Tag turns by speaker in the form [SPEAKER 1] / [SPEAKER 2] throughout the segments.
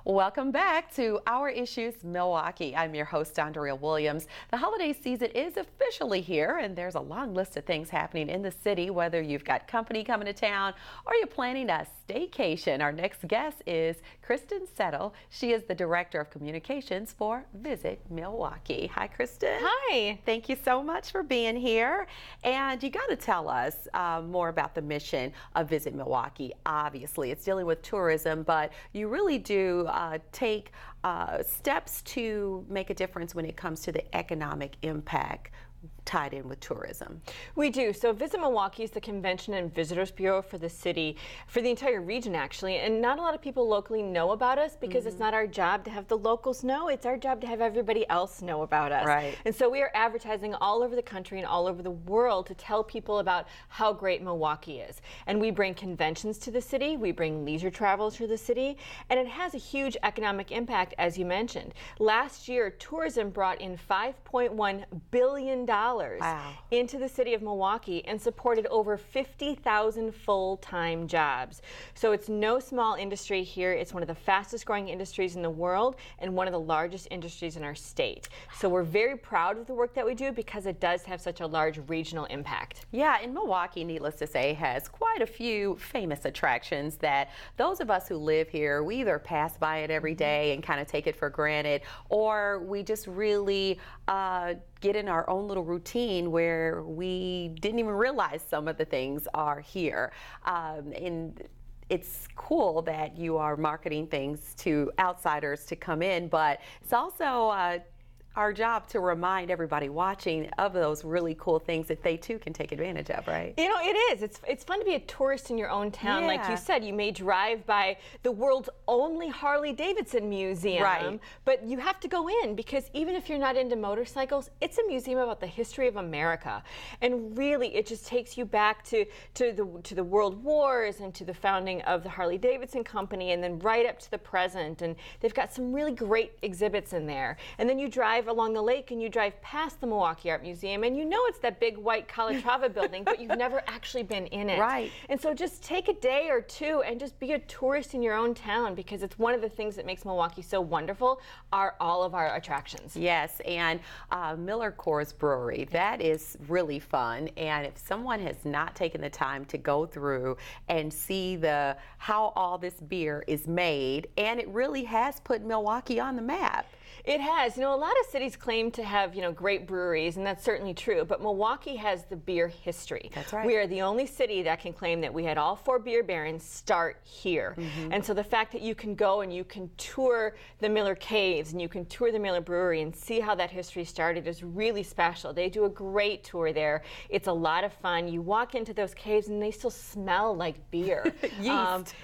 [SPEAKER 1] Welcome back to Our Issues Milwaukee. I'm your host, Andrea Williams. The holiday season is officially here, and there's a long list of things happening in the city, whether you've got company coming to town or you're planning a staycation. Our next guest is Kristin Settle. She is the Director of Communications for VISIT Milwaukee. Hi, Kristin.
[SPEAKER 2] Hi.
[SPEAKER 1] Thank you so much for being here. And you got to tell us more about the mission of VISIT Milwaukee. Obviously, it's dealing with tourism, but you really do take steps to make a difference when it comes to the economic impact tied in with tourism.
[SPEAKER 2] We do. So VISIT Milwaukee is the Convention and Visitors Bureau for the city, for the entire region actually, and not a lot of people locally know about us because it's not our job to have the locals know, it's our job to have everybody else know about us.
[SPEAKER 1] Right.
[SPEAKER 2] And so we are advertising all over the country and all over the world to tell people about how great Milwaukee is. And we bring conventions to the city, we bring leisure travelers to the city, and it has a huge economic impact, as you mentioned. Last year, tourism brought in $5.1 billion into the city of Milwaukee and supported over 50,000 full-time jobs. So it's no small industry here. It's one of the fastest growing industries in the world and one of the largest industries in our state. So we're very proud of the work that we do because it does have such a large regional impact.
[SPEAKER 1] Yeah, and Milwaukee, needless to say, has quite a few famous attractions that those of us who live here, we either pass by it every day and kind of take it for granted, or we just really get in our own little routine where we didn't even realize some of the things are here. And it's cool that you are marketing things to outsiders to come in, but it's also our job to remind everybody watching of those really cool things that they too can take advantage of, right?
[SPEAKER 2] You know, it is. It's fun to be a tourist in your own town.
[SPEAKER 1] Yeah.
[SPEAKER 2] Like you said, you may drive by the world's only Harley-Davidson museum,
[SPEAKER 1] right,
[SPEAKER 2] but you have to go in because even if you're not into motorcycles, it's a museum about the history of America. And really, it just takes you back to the World Wars and to the founding of the Harley-Davidson Company and then right up to the present. And they've got some really great exhibits in there. And then you drive along the lake and you drive past the Milwaukee Art Museum and you know it's that big white Calatrava building, but you've never actually been in it.
[SPEAKER 1] Right.
[SPEAKER 2] And so just take a day or two and just be a tourist in your own town because it's one of the things that makes Milwaukee so wonderful are all of our attractions.
[SPEAKER 1] Yes, and Miller Coors Brewery, that is really fun. And if someone has not taken the time to go through and see how all this beer is made, and it really has put Milwaukee on the map.
[SPEAKER 2] It has. You know, a lot of cities claim to have, great breweries, and that's certainly true, but Milwaukee has the beer history.
[SPEAKER 1] That's right.
[SPEAKER 2] We are the only city that can claim that we had all 4 beer barons start here. And so the fact that you can go and you can tour the Miller Caves and you can tour the Miller Brewery and see how that history started is really special. They do a great tour there. It's a lot of fun. You walk into those caves and they still smell like beer. Yeast.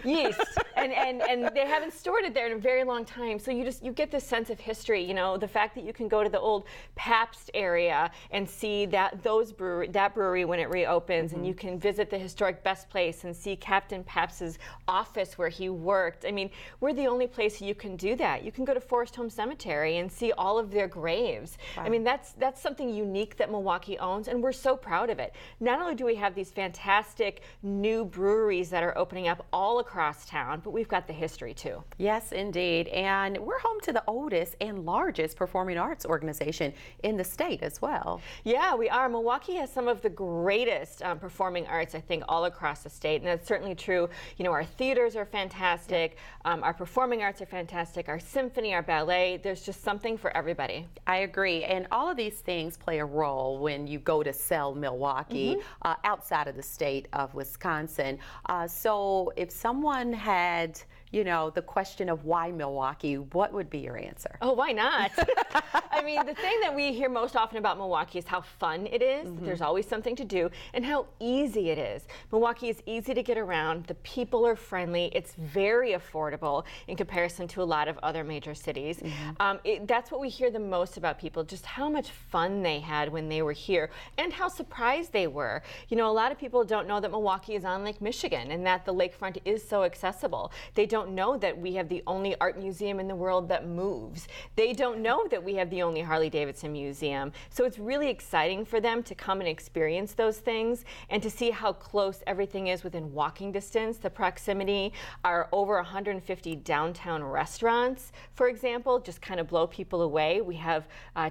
[SPEAKER 2] And they haven't stored it there in a very long time. So you get this sense of history. The fact that you can go to the old Pabst area and see that brewery when it reopens, and you can visit the historic Best Place and see Captain Pabst's office where he worked. I mean, we're the only place you can do that. You can go to Forest Home Cemetery and see all of their graves. Wow. I mean, that's something unique that Milwaukee owns, and we're so proud of it. Not only do we have these fantastic new breweries that are opening up all across town, but we've got the history too.
[SPEAKER 1] Yes, indeed. And we're home to the oldest and largest performing arts organization in the state as well.
[SPEAKER 2] Yeah, we are. Milwaukee has some of the greatest performing arts, I think, all across the state, and that's certainly true. Our theaters are fantastic, our performing arts are fantastic, our symphony, our ballet, there's just something for everybody.
[SPEAKER 1] I agree, and all of these things play a role when you go to sell Milwaukee outside of the state of Wisconsin. So if someone had the question of why Milwaukee, what would be your answer?
[SPEAKER 2] Oh, why not? I mean, the thing that we hear most often about Milwaukee is how fun it is. There's always something to do, and how easy it is. Milwaukee is easy to get around. The people are friendly. It's very affordable in comparison to a lot of other major cities. That's what we hear the most about people, just how much fun they had when they were here and how surprised they were. A lot of people don't know that Milwaukee is on Lake Michigan and that the lakefront is so accessible. They don't don't know that we have the only art museum in the world that moves. They don't know that we have the only Harley-Davidson museum. So it's really exciting for them to come and experience those things and to see how close everything is within walking distance, the proximity. Our over 150 downtown restaurants, for example, just kind of blow people away. We have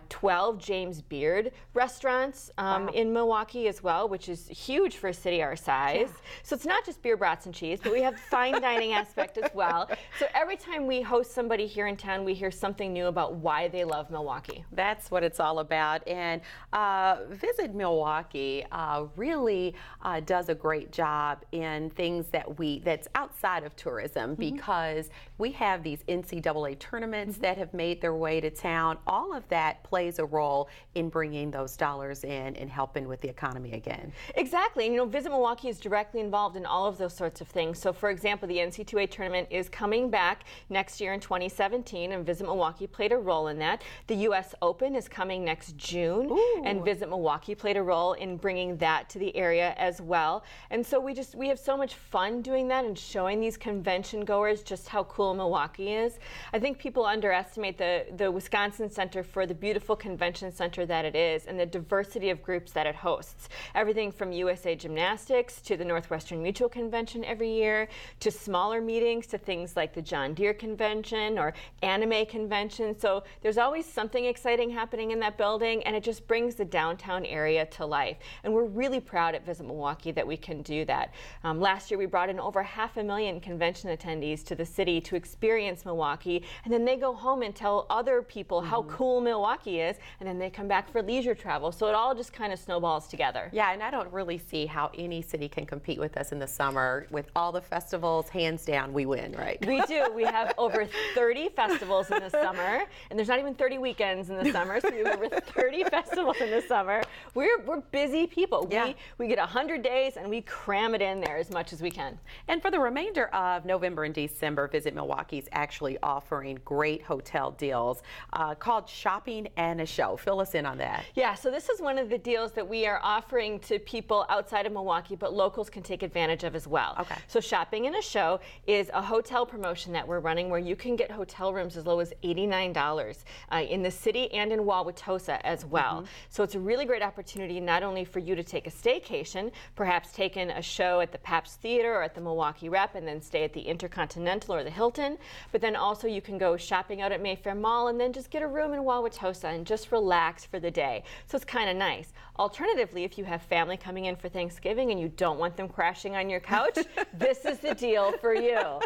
[SPEAKER 2] 12 James Beard restaurants in Milwaukee as well, which is huge for a city our size. Yeah. So it's not just beer, brats, and cheese, but we have fine dining aspect as well. So every time we host somebody here in town, we hear something new about why they love Milwaukee.
[SPEAKER 1] That's what it's all about. And Visit Milwaukee really does a great job in things that's outside of tourism, because we have these NCAA tournaments that have made their way to town. All of that plays a role in bringing those dollars in and helping with the economy again.
[SPEAKER 2] Exactly. And, you know, Visit Milwaukee is directly involved in all of those sorts of things. So, for example, the NCAA tournament is coming back next year in 2017, and Visit Milwaukee played a role in that. The U.S. Open is coming next June, and Visit Milwaukee played a role in bringing that to the area as well. And so we have so much fun doing that and showing these convention goers just how cool Milwaukee is. I think people underestimate the Wisconsin Center for the beautiful convention center that it is and the diversity of groups that it hosts. Everything from USA Gymnastics to the Northwestern Mutual Convention every year, to smaller meetings, to things like the John Deere Convention or Anime Convention. So there's always something exciting happening in that building, and it just brings the downtown area to life. And we're really proud at Visit Milwaukee that we can do that. Last year we brought in over 500,000 convention attendees to the city to experience Milwaukee, and then they go home and tell other people how cool Milwaukee is, and then they come back for leisure travel. So it all just kind of snowballs together.
[SPEAKER 1] Yeah, and I don't really see how any city can compete with us in the summer. With all the festivals, hands down, we win, right?
[SPEAKER 2] We do. We have over 30 festivals in the summer, and there's not even 30 weekends in the summer, so we have over 30 festivals in the summer. We're busy people. Yeah. We get 100 days, and we cram it in there as much as we can.
[SPEAKER 1] And for the remainder of November and December, Visit Milwaukee is actually offering great hotel deals called Shopping and a Show. Fill us in on that.
[SPEAKER 2] Yeah, so this is one of the deals that we are offering to people outside of Milwaukee, but locals can take advantage of as well.
[SPEAKER 1] Okay.
[SPEAKER 2] So Shopping and a Show is a hotel promotion that we're running where you can get hotel rooms as low as $89 in the city and in Wauwatosa as well. So it's a really great opportunity not only for you to take a staycation, perhaps take in a show at the Pabst Theater or at the Milwaukee Rep and then stay at the Intercontinental or the Hilton, but then also you can go shopping out at Mayfair Mall and then just get a room in Wauwatosa and just relax for the day. So it's kind of nice. Alternatively, if you have family coming in for Thanksgiving and you don't want them crashing on your couch, this is the deal for you.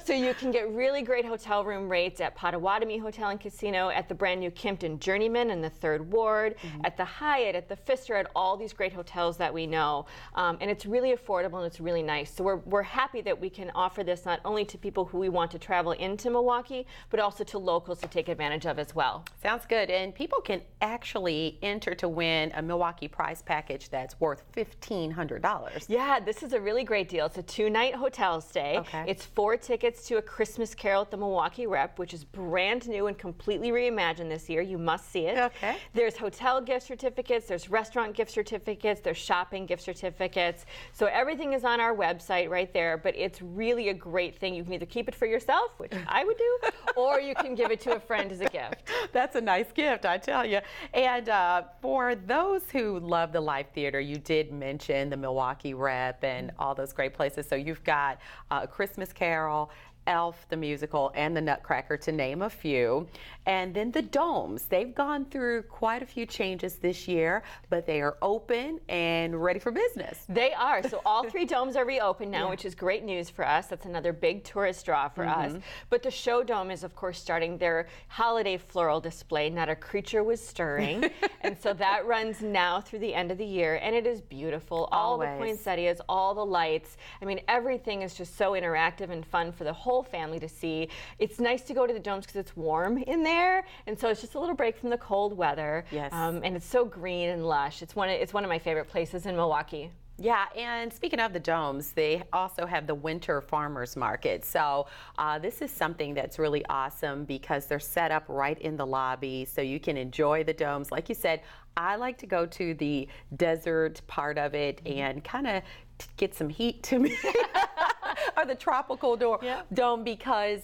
[SPEAKER 2] So you can get really great hotel room rates at Potawatomi Hotel and Casino, at the brand new Kimpton Journeyman in the 3rd Ward, at the Hyatt, at the Pfister, at all these great hotels that we know. And it's really affordable and it's really nice. So we're happy that we can offer this not only to people who we want to travel into Milwaukee, but also to locals to take advantage of as well.
[SPEAKER 1] Sounds good. And people can actually enter to win a Milwaukee prize package that's worth $1,500.
[SPEAKER 2] Yeah, this is a really great deal. It's a 2-night hotel stay.
[SPEAKER 1] Okay.
[SPEAKER 2] It's 4 tickets to A Christmas Carol at the Milwaukee Rep, which is brand new and completely reimagined this year. You must see it.
[SPEAKER 1] Okay.
[SPEAKER 2] There's hotel gift certificates, there's restaurant gift certificates, there's shopping gift certificates. So everything is on our website right there, but it's really a great thing. You can either keep it for yourself, which I would do, or you can give it to a friend as a gift.
[SPEAKER 1] That's a nice gift, I tell you. And for those who love the live theater, you did mention the Milwaukee Rep and all those great places. So you've got A Christmas Carol, Elf the Musical, and the Nutcracker, to name a few. And then the domes. They've gone through quite a few changes this year, but they are open and ready for business.
[SPEAKER 2] They are. So all 3 domes are reopened now, which is great news for us. That's another big tourist draw for us. But the Show Dome is, of course, starting their holiday floral display, Not a Creature Was Stirring. And so that runs now through the end of the year, and it is beautiful. All the poinsettias, all the lights. I mean, everything is just so interactive and fun for the whole family to see. It's nice to go to the domes because it's warm in there, and so it's just a little break from the cold weather.
[SPEAKER 1] Yes.
[SPEAKER 2] And it's so green and lush. It's one of my favorite places in Milwaukee.
[SPEAKER 1] Yeah, and speaking of the domes, they also have the Winter Farmers Market. So this is something that's really awesome because they're set up right in the lobby, so you can enjoy the domes. Like you said, I like to go to the desert part of it and kind of get some heat to me. or the tropical dome, because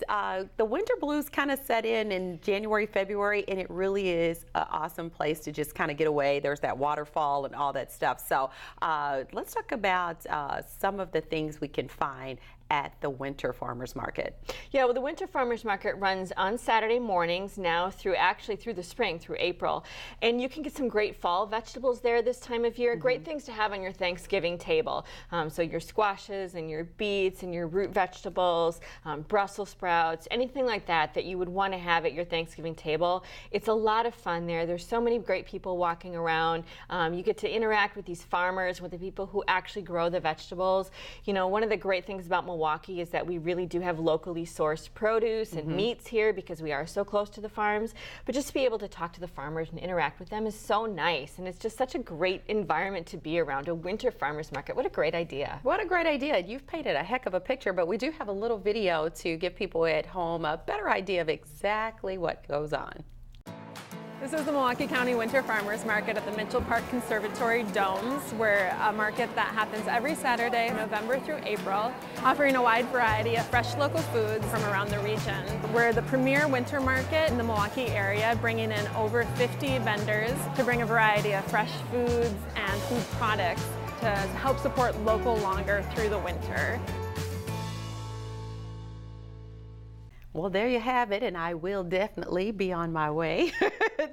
[SPEAKER 1] the winter blues kind of set in January, February, and it really is an awesome place to just kind of get away. There's that waterfall and all that stuff. So let's talk about some of the things we can find at the Winter Farmers Market.
[SPEAKER 2] Yeah, well, the Winter Farmers Market runs on Saturday mornings now through the spring, through April. And you can get some great fall vegetables there this time of year. Great things to have on your Thanksgiving table. So your squashes and your beets and your root vegetables, Brussels sprouts, anything like that that you would want to have at your Thanksgiving table. It's a lot of fun there. There's so many great people walking around. You get to interact with these farmers, with the people who actually grow the vegetables. You know, one of the great things about Milwaukee is that we really do have locally sourced produce and meats here because we are so close to the farms. But just to be able to talk to the farmers and interact with them is so nice, and it's just such a great environment to be around. A winter farmers market. What a great idea.
[SPEAKER 1] What a great idea. You've painted a heck of a picture, but we do have a little video to give people at home a better idea of exactly what goes on.
[SPEAKER 3] This is the Milwaukee County Winter Farmers Market at the Mitchell Park Conservatory Domes. We're a market that happens every Saturday, November through April, offering a wide variety of fresh local foods from around the region. We're the premier winter market in the Milwaukee area, bringing in over 50 vendors to bring a variety of fresh foods and food products to help support local longer through the winter.
[SPEAKER 1] Well, there you have it, and I will definitely be on my way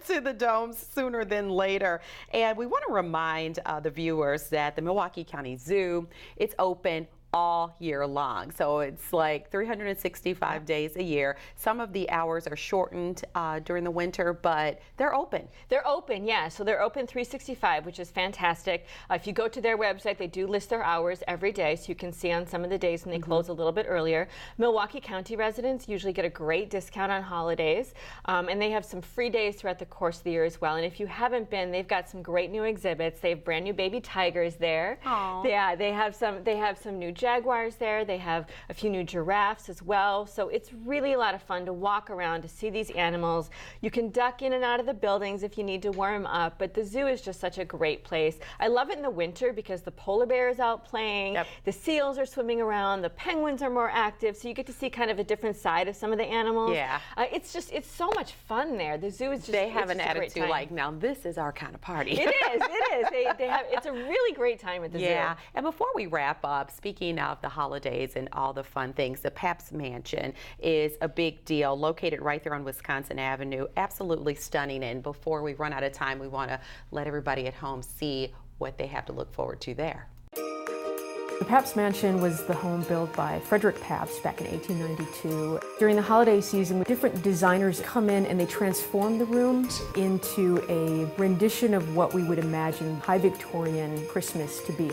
[SPEAKER 1] to the domes sooner than later. And we want to remind the viewers that the Milwaukee County Zoo, it's open all year long. So it's like 365 days a year. Some of the hours are shortened during the winter, but they're open.
[SPEAKER 2] They're open, yeah. So they're open 365, which is fantastic. If you go to their website, they do list their hours every day, so you can see on some of the days when they close a little bit earlier. Milwaukee County residents usually get a great discount on holidays, and they have some free days throughout the course of the year as well. And if you haven't been, they've got some great new exhibits. They have brand new baby tigers there.
[SPEAKER 1] Aww.
[SPEAKER 2] Yeah, they have some new jaguars there. They have a few new giraffes as well. So it's really a lot of fun to walk around, to see these animals. You can duck in and out of the buildings if you need to warm up, but the zoo is just such a great place. I love it in the winter because the polar bear is out playing, the seals are swimming around, the penguins are more active, so you get to see kind of a different side of some of the animals.
[SPEAKER 1] Yeah.
[SPEAKER 2] It's so much fun there. The zoo is just,
[SPEAKER 1] they have an attitude like, now this is our kind of party.
[SPEAKER 2] It is, it is. They have, it's a really great time at the zoo.
[SPEAKER 1] Yeah, and before we wrap up, speaking of the holidays and all the fun things, the Pabst Mansion is a big deal, located right there on Wisconsin Avenue. Absolutely stunning. And before we run out of time, we want to let everybody at home see what they have to look forward to there.
[SPEAKER 4] The Pabst Mansion was the home built by Frederick Pabst back in 1892. During the holiday season, different designers come in and they transform the rooms into a rendition of what we would imagine high Victorian Christmas to be.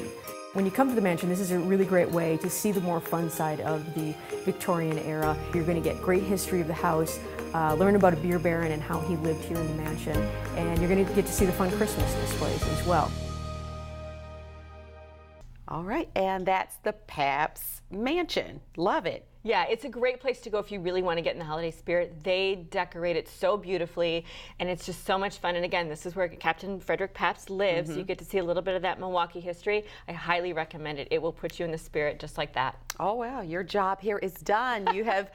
[SPEAKER 4] When you come to the mansion, this is a really great way to see the more fun side of the Victorian era. You're going to get great history of the house, learn about a beer baron and how he lived here in the mansion, and you're going to get to see the fun Christmas displays as well.
[SPEAKER 1] All right, and that's the Pabst Mansion. Love it.
[SPEAKER 2] Yeah, it's a great place to go if you really want to get in the holiday spirit. They decorate it so beautifully, and it's just so much fun. And again, this is where Captain Frederick Pabst lives. So you get to see a little bit of that Milwaukee history. I highly recommend it. It will put you in the spirit just like that.
[SPEAKER 1] Oh, wow, your job here is done. You have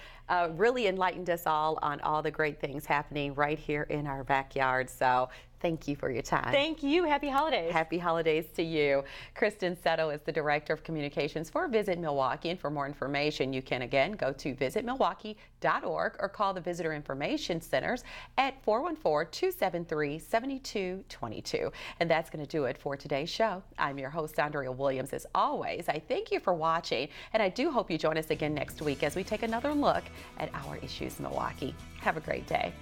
[SPEAKER 1] really enlightened us all on all the great things happening right here in our backyard. So thank you for your time.
[SPEAKER 2] Thank you. Happy holidays.
[SPEAKER 1] Happy holidays to you. Kristin Settle is the Director of Communications for Visit Milwaukee. And for more information, you can again go to visitmilwaukee.org or call the Visitor Information Centers at 414-273-7222. And that's going to do it for today's show. I'm your host, Andrea Williams. As always, I thank you for watching, and I do hope you join us again next week as we take another look at our issues in Milwaukee. Have a great day.